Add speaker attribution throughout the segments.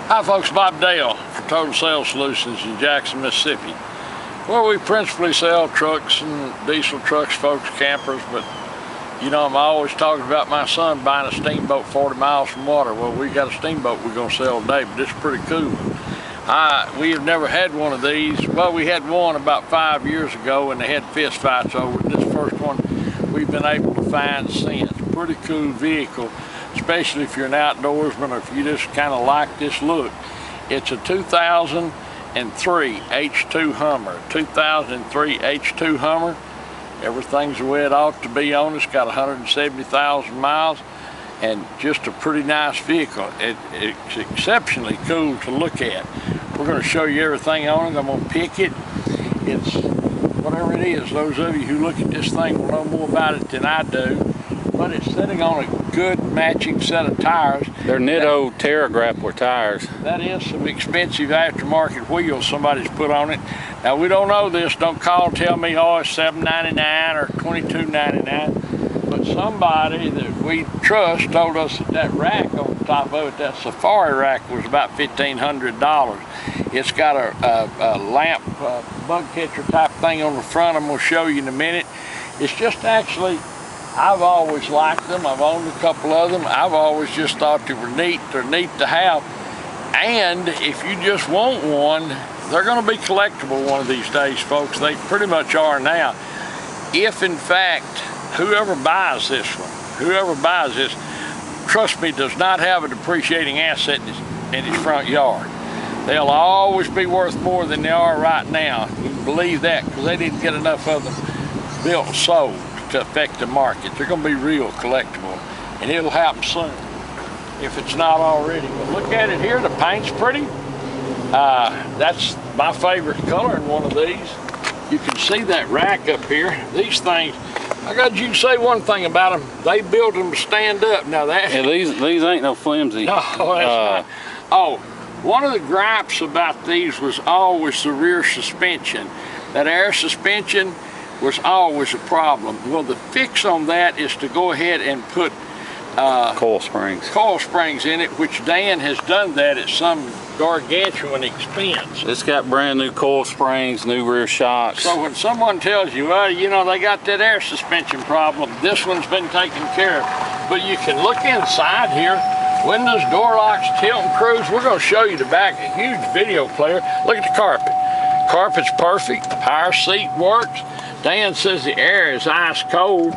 Speaker 1: Hi folks, Bob Dale for Total Sales Solutions in Jackson, Mississippi, where we principally sell trucks and diesel trucks, folks, campers, but you know, I'm always talking about my son buying a steamboat 40 miles from water. Well, we got a steamboat we're going to sell today, but it's pretty cool. We have never had one of these. Well, we had one about 5 years ago and they had fist fights over it. This first one we've been able to find since. Pretty cool vehicle, especially if you're an outdoorsman or if you just kind of like this look. It's a 2003 H2 Hummer. 2003 H2 Hummer. Everything's the way it ought to be on it. It's got 170,000 miles and just a pretty nice vehicle. It's exceptionally cool to look at. We're going to show you everything on it. I'm going to pick it. It's whatever it is. Those of you who look at this thing will know more about it than I do. But it's sitting on a good matching set of tires.
Speaker 2: They're Nitto TerraGrappler tires.
Speaker 1: That is some expensive aftermarket wheels somebody's put on it. Now we don't know this. Don't call and tell me, oh, it's $7.99 or $22.99. But somebody that we trust told us that that rack on the top of it, that Safari rack, was about $1,500. It's got a lamp bug catcher type thing on the front. I'm going to show you in a minute. It's just actually, I've always liked them. I've owned a couple of them. I've always just thought they were neat. They're neat to have. And if you just want one, they're going to be collectible one of these days, folks. They pretty much are now. If in fact, whoever buys this one, whoever buys this, trust me, does not have a depreciating asset in his front yard. They'll always be worth more than they are right now. You can believe that, because they didn't get enough of them built and sold to affect the market. They're going to be real collectible, and it'll happen soon if it's not already. But look at it here. The paint's pretty. That's my favorite color in one of these. You can see that rack up here. These things, I got you to say one thing about them. They build them to stand up. Now that,
Speaker 2: yeah, these ain't no flimsy.
Speaker 1: No, that's not. Oh, one of the gripes about these was always the rear suspension. That air suspension was always a problem. Well, the fix on that is to go ahead and put
Speaker 2: coil springs.
Speaker 1: Coil springs in it, which Dan has done that at some gargantuan expense.
Speaker 2: It's got brand new coil springs, new rear shocks.
Speaker 1: So when someone tells you, well, you know, they got that air suspension problem, this one's been taken care of. But you can look inside here. Windows, door locks, tilt and cruise. We're going to show you the back, a huge video player. Look at the carpet. Carpet's perfect. Power seat works. Dan says the air is ice cold.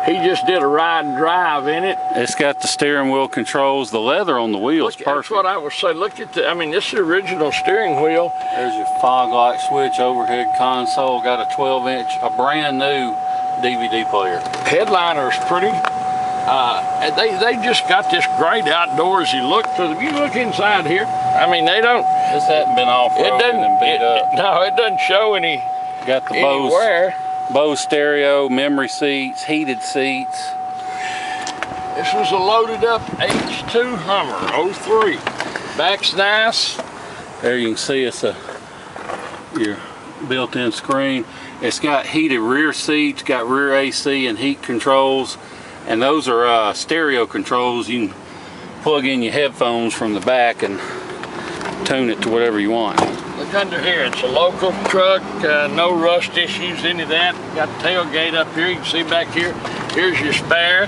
Speaker 1: He just did a ride and drive in it.
Speaker 2: It's got the steering wheel controls. The leather on the wheel is perfect.
Speaker 1: That's what I would say. Look at the, I mean, this is the original steering wheel.
Speaker 2: There's your fog light switch, overhead console. Got a 12-inch, a brand new DVD player. Headliner's pretty. They just got this great outdoorsy look to them. You look inside here. I mean, they don't. This hasn't been off-roaded and beat up.
Speaker 1: No, it doesn't show any.
Speaker 2: Got the Bose stereo, memory seats, heated seats.
Speaker 1: This was a loaded up H2 Hummer 03. Back's nice.
Speaker 2: There you can see it's your built-in screen. It's got heated rear seats, got rear AC and heat controls, and those are stereo controls. You can plug in your headphones from the back and tune it to whatever you want.
Speaker 1: Look under here, it's a local truck, no rust issues, any of that. Got the tailgate up here, you can see back here. Here's your spare.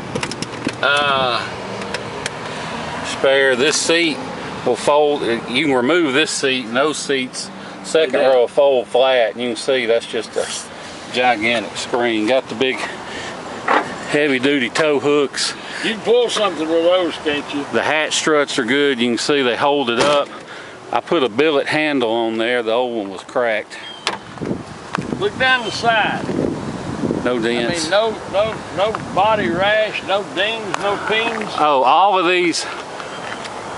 Speaker 2: This seat will fold. You can remove this seat and those seats, second row will fold flat. And you can see that's just a gigantic screen. Got the big heavy duty tow hooks.
Speaker 1: You can pull something with those, can't you?
Speaker 2: The hatch struts are good. You can see they hold it up. I put a billet handle on there. The old one was cracked.
Speaker 1: Look down the side.
Speaker 2: No dents.
Speaker 1: I mean, no body rash, no dings, no pings.
Speaker 2: Oh, all of these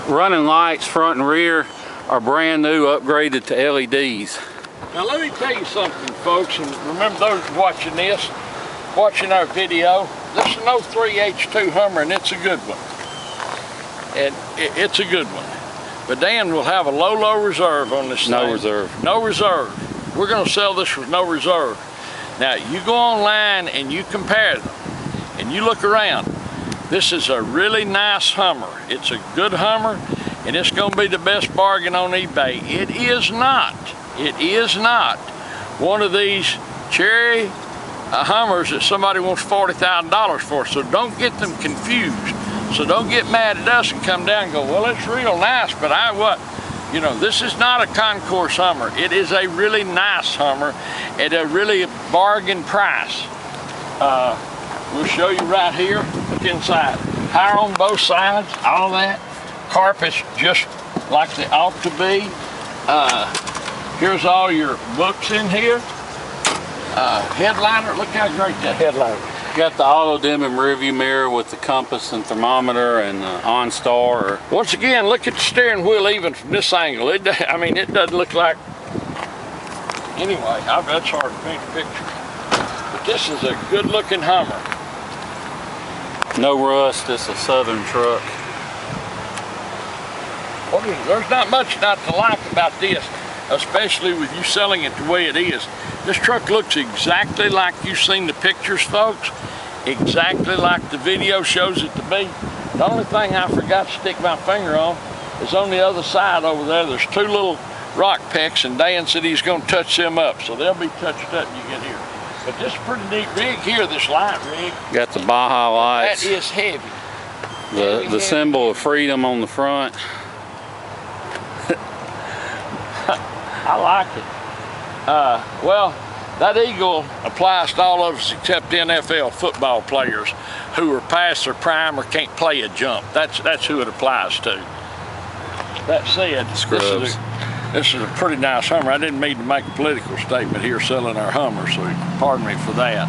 Speaker 2: running lights, front and rear, are brand new, upgraded to LEDs.
Speaker 1: Now let me tell you something, folks, and remember those watching this, watching our video. This is an 03 H2 Hummer, and it's a good one. And it's a good one. But Dan will have a low reserve on this thing.
Speaker 2: No reserve.
Speaker 1: No reserve. We're going to sell this with no reserve. Now, you go online and you compare them, and you look around. This is a really nice Hummer. It's a good Hummer. and it's going to be the best bargain on eBay. It is not. It is not one of these cherry Hummers that somebody wants $40,000 for. So don't get them confused. So don't get mad at us and come down and go, well, it's real nice, but you know, this is not a concourse Hummer. It is a really nice Hummer at a really bargain price. We'll show you right here. Look inside. Tire on both sides, all that. Carpet's just like they ought to be. Here's all your books in here. Headliner, look how great that headliner is.
Speaker 2: Got the auto dimming rear view mirror with the compass and thermometer and OnStar.
Speaker 1: Once again, look at the steering wheel even from this angle. I mean, it doesn't look like, anyway, that's hard to paint a picture. But this is a good looking Hummer.
Speaker 2: No rust, it's a Southern truck.
Speaker 1: Well, there's not much not to like about this, especially with you selling it the way it is. This truck looks exactly like you've seen the pictures, folks. Exactly like the video shows it to be. The only thing I forgot to stick my finger on is on the other side over there. There's two little rock pecks, and Dan said he's going to touch them up. So they'll be touched up when you get here. But this is a pretty neat rig here, this light rig.
Speaker 2: Got the Baja lights.
Speaker 1: That is heavy.
Speaker 2: The symbol of freedom on the front.
Speaker 1: I like it. Well, that eagle applies to all of us except NFL football players who are past their prime or can't play a jump. That's who it applies to. That said, this is a pretty nice Hummer. I didn't mean to make a political statement here selling our Hummer, so pardon me for that.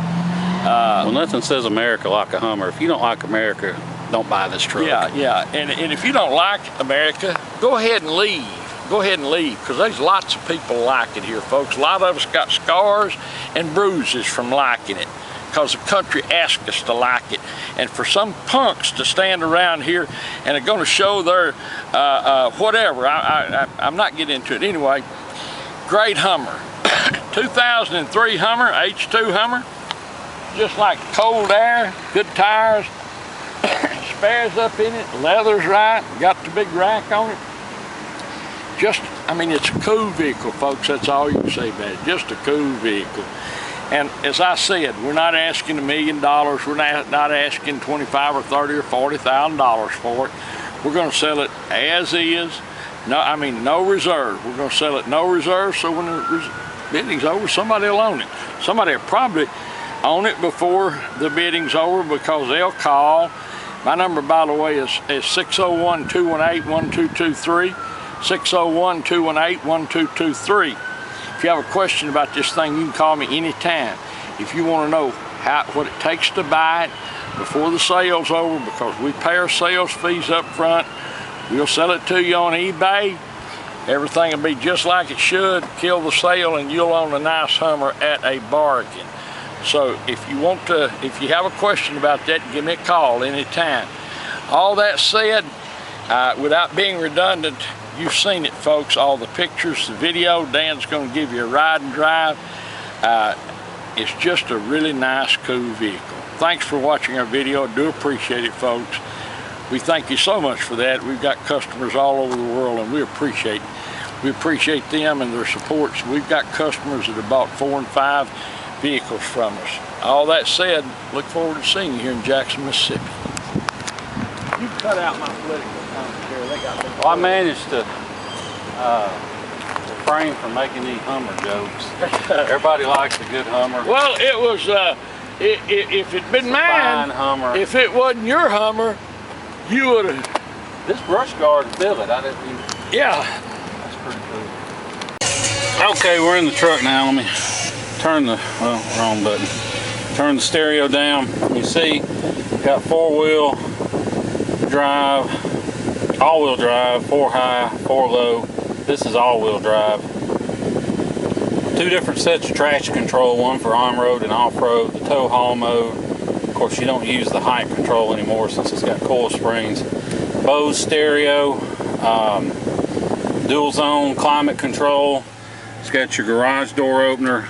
Speaker 2: Well, nothing says America like a Hummer. If you don't like America, don't buy this truck.
Speaker 1: Yeah. And if you don't like America, go ahead and leave. Go ahead and leave, because there's lots of people like it here, folks. A lot of us got scars and bruises from liking it, because the country asked us to like it. And for some punks to stand around here and are going to show their whatever, I'm not getting into it anyway. Great Hummer. 2003 Hummer, H2 Hummer. Just like cold air, good tires, spares up in it, leather's right, got the big rack on it. I mean, it's a cool vehicle, folks. That's all you can say about it. Just a cool vehicle. And as I said, we're not asking $1 million. We're not asking $25,000 or $30,000 or $40,000 for it. We're going to sell it as is. No reserve. We're going to sell it no reserve. So when the bidding's over, somebody will own it. Somebody will probably own it before the bidding's over, because they'll call. My number, by the way, is 601-218-1223. 601-218-1223. If you have a question about this thing, you can call me anytime. If you want to know what it takes to buy it before the sale's over, because we pay our sales fees up front, we'll sell it to you on eBay. Everything will be just like it should. Kill the sale, and you'll own a nice Hummer at a bargain. So if you have a question about that, give me a call anytime. All that said, without being redundant, you've seen it, folks, all the pictures, the video. Dan's going to give you a ride and drive. It's just a really nice, cool vehicle. Thanks for watching our video. I do appreciate it, folks. We thank you so much for that. We've got customers all over the world, and we appreciate them and their support. So we've got customers that have bought 4 and 5 vehicles from us. All that said, look forward to seeing you here in Jackson, Mississippi. You cut out my political commentary. Well,
Speaker 2: I managed to refrain from making any Hummer jokes. Everybody likes a good Hummer.
Speaker 1: Well, it was, if it'd been mine,
Speaker 2: Hummer.
Speaker 1: If it wasn't your Hummer, you would have.
Speaker 2: This brush guard filled it. I didn't even.
Speaker 1: Yeah.
Speaker 2: That's pretty cool. Okay, we're in the truck now. Let me turn the, wrong button. Turn the stereo down. You see, got 4-wheel drive, all-wheel drive, 4 high, 4 low. This is all-wheel drive. 2 different sets of traction control, one for on-road and off-road, the tow haul mode. Of course, you don't use the height control anymore since it's got coil springs. Bose stereo, dual zone climate control. It's got your garage door opener.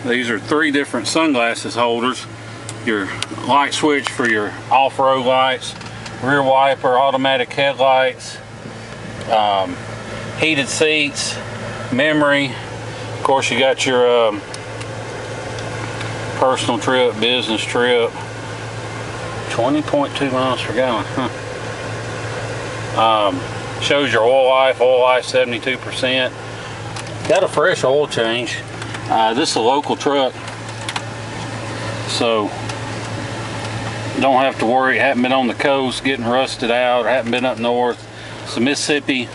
Speaker 2: These are 3 different sunglasses holders. Your light switch for your off-road lights, rear wiper, automatic headlights. Heated seats, memory. Of course, you got your personal trip, business trip. 20.2 miles per gallon. Shows your oil life 72%. Got a fresh oil change. This is a local truck, so don't have to worry. Haven't been on the coast getting rusted out, or haven't been up north. It's a Mississippi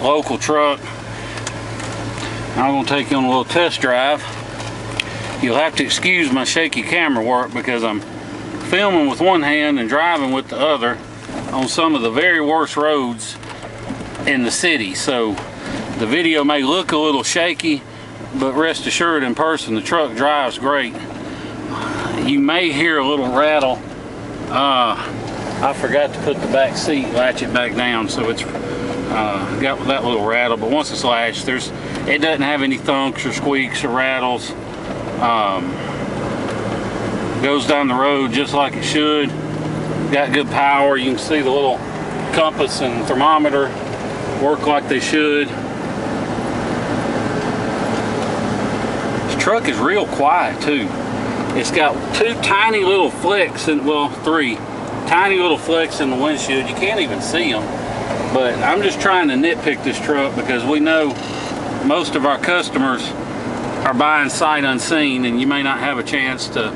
Speaker 2: local truck. I'm going to take you on a little test drive. You'll have to excuse my shaky camera work because I'm filming with one hand and driving with the other on some of the very worst roads in the city. So the video may look a little shaky, but rest assured, in person the truck drives great. You may hear a little rattle. I forgot to put the back seat, latch it back down, so it's got that little rattle. But once it's latched, it doesn't have any thunks or squeaks or rattles. Goes down the road just like it should. Got good power. You can see the little compass and thermometer work like they should. This truck is real quiet too. It's got two tiny little flecks, three tiny little flecks in the windshield. You can't even see them. But I'm just trying to nitpick this truck because we know most of our customers are buying sight unseen, and you may not have a chance to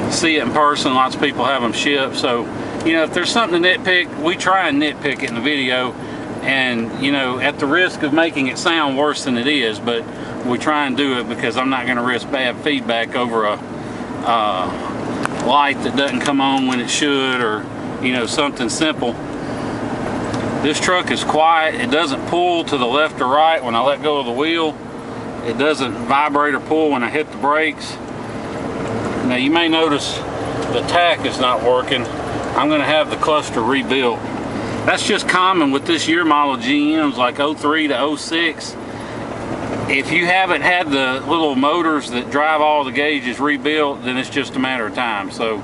Speaker 2: see it in person. Lots of people have them shipped, so you know, if there's something to nitpick, we try and nitpick it in the video, and you know, at the risk of making it sound worse than it is, but we try and do it because I'm not going to risk bad feedback over a light that doesn't come on when it should, or you know, something simple. This truck is quiet. It doesn't pull to the left or right when I let go of the wheel. It doesn't vibrate or pull when I hit the brakes. Now you may notice the tach is not working. I'm going to have the cluster rebuilt. That's just common with this year model GMs like 03 to 06. If you haven't had the little motors that drive all the gauges rebuilt, then it's just a matter of time. So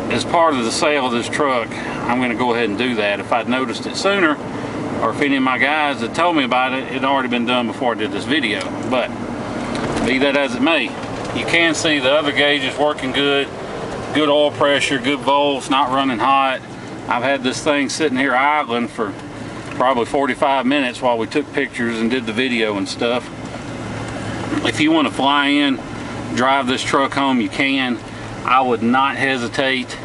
Speaker 2: as part of the sale of this truck, I'm going to go ahead and do that. If I'd noticed it sooner, or if any of my guys had told me about it, it'd already been done before I did this video. But be that as it may, you can see the other gauge is working good. Good oil pressure, good volts, not running hot. I've had this thing sitting here idling for probably 45 minutes while we took pictures and did the video and stuff. If you want to fly in, drive this truck home, you can. I would not hesitate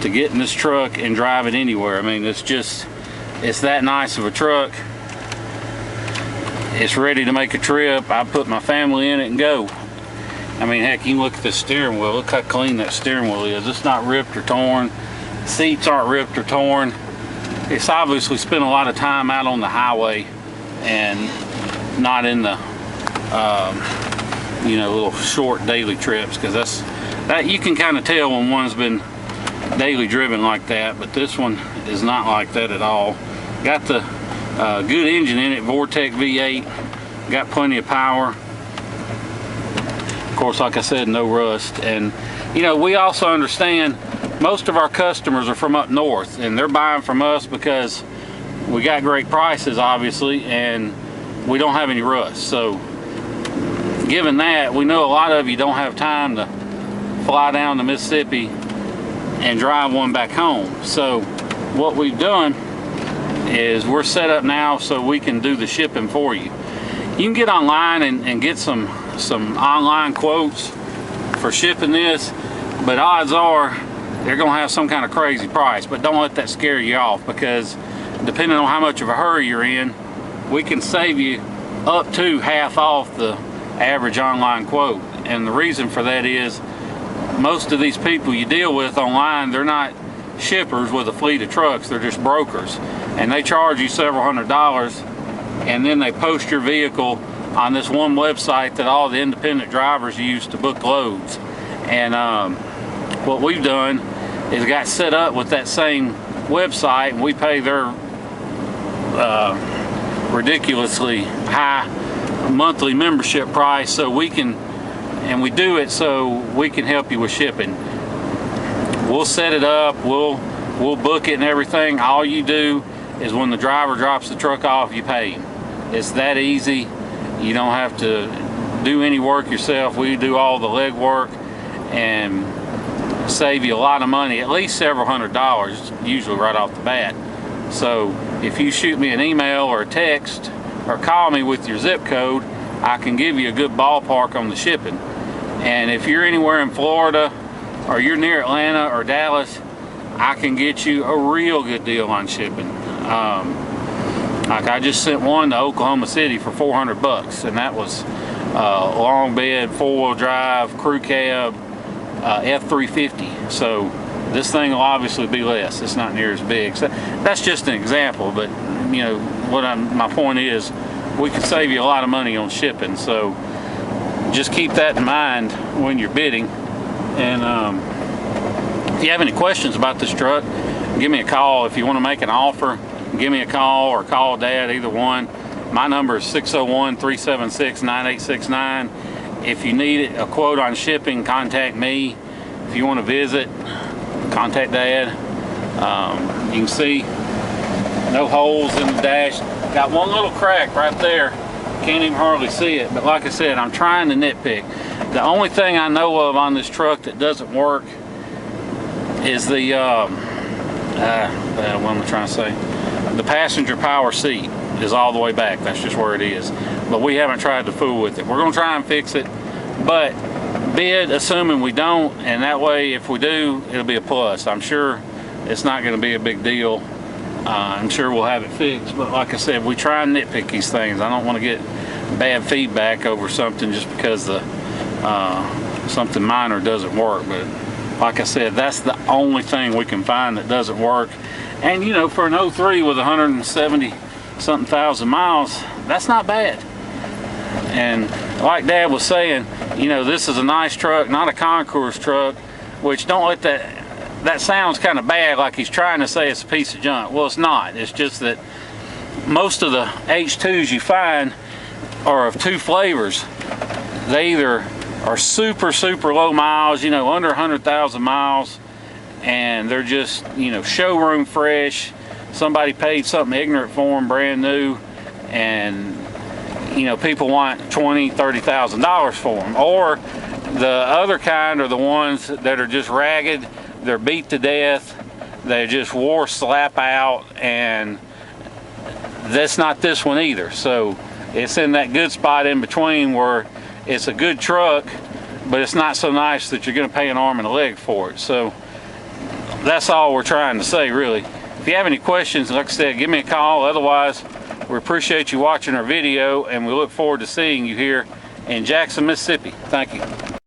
Speaker 2: to get in this truck and drive it anywhere. I mean, it's that nice of a truck. It's ready to make a trip. I put my family in it and go. I mean, heck, you can look at this steering wheel. Look how clean that steering wheel is. It's not ripped or torn. Seats aren't ripped or torn. It's obviously spent a lot of time out on the highway and not in the you know, little short daily trips, because that you can kind of tell when one's been daily driven like that. But this one is not like that at all. Got the good engine in it, Vortec V8. Got plenty of power. Of course, like I said, no rust. And you know, we also understand most of our customers are from up north, and they're buying from us because we got great prices, obviously, and we don't have any rust. So given that, we know a lot of you don't have time to fly down to Mississippi and drive one back home. So what we've done is we're set up now so we can do the shipping for you. You can get online and get some online quotes for shipping this, but odds are they're gonna have some kind of crazy price. But don't let that scare you off, because depending on how much of a hurry you're in, we can save you up to half off the average online quote. And the reason for that is most of these people you deal with online, they're not shippers with a fleet of trucks, they're just brokers, and they charge you several $100s, and then they post your vehicle on this one website that all the independent drivers use to book loads. And what we've done is got set up with that same website, and we pay their ridiculously high monthly membership price, so we can, and we do it so we can help you with shipping. We'll set it up, we'll We'll book it and everything. All you do is when the driver drops the truck off, you pay him. It's that easy. You don't have to do any work yourself. We do all the leg work and save you a lot of money, at least several $100s, usually right off the bat. So if you shoot me an email or a text or call me with your zip code, I can give you a good ballpark on the shipping. And if you're anywhere in Florida or you're near Atlanta or Dallas, I can get you a real good deal on shipping. Like I just sent one to Oklahoma City for $400, and that was long bed, 4-wheel drive, crew cab, F350. So this thing will obviously be less. It's not near as big. So that's just an example, but you know my point is, we can save you a lot of money on shipping. So just keep that in mind when you're bidding. And if you have any questions about this truck, give me a call. If you want to make an offer, give me a call or call Dad, either one. My number is 601-376-9869. If you need a quote on shipping, contact me. If you want to visit, contact Dad. You can see no holes in the dash. Got one little crack right there. Can't even hardly see it. But like I said, I'm trying to nitpick. The only thing I know of on this truck that doesn't work is the, what am I trying to say? The passenger power seat is all the way back. That's just where it is. But we haven't tried to fool with it. We're going to try and fix it. But bid, assuming we don't, and that way if we do, it'll be a plus. I'm sure it's not going to be a big deal. I'm sure we'll have it fixed. But like I said, we try and nitpick these things. I don't want to get bad feedback over something just because the something minor doesn't work. But like I said, that's the only thing we can find that doesn't work. And you know, for an 03 with 170 something thousand miles, that's not bad. And like Dad was saying, you know, this is a nice truck, not a concours truck, which don't let that sounds kind of bad, like he's trying to say it's a piece of junk. Well, it's not. It's just that most of the H2s you find are of two flavors. They either are super low miles, you know, under 100,000 miles, and they're just, you know, showroom fresh. Somebody paid something ignorant for them, brand new, and you know, people want $20,000, $30,000 for them. Or the other kind are the ones that are just ragged, they're beat to death, they just wore slap out, and that's not this one either. So it's in that good spot in between where it's a good truck, but it's not so nice that you're going to pay an arm and a leg for it. So that's all we're trying to say, really. If you have any questions, like I said, give me a call. Otherwise, we appreciate you watching our video, and we look forward to seeing you here in Jackson, Mississippi. Thank you.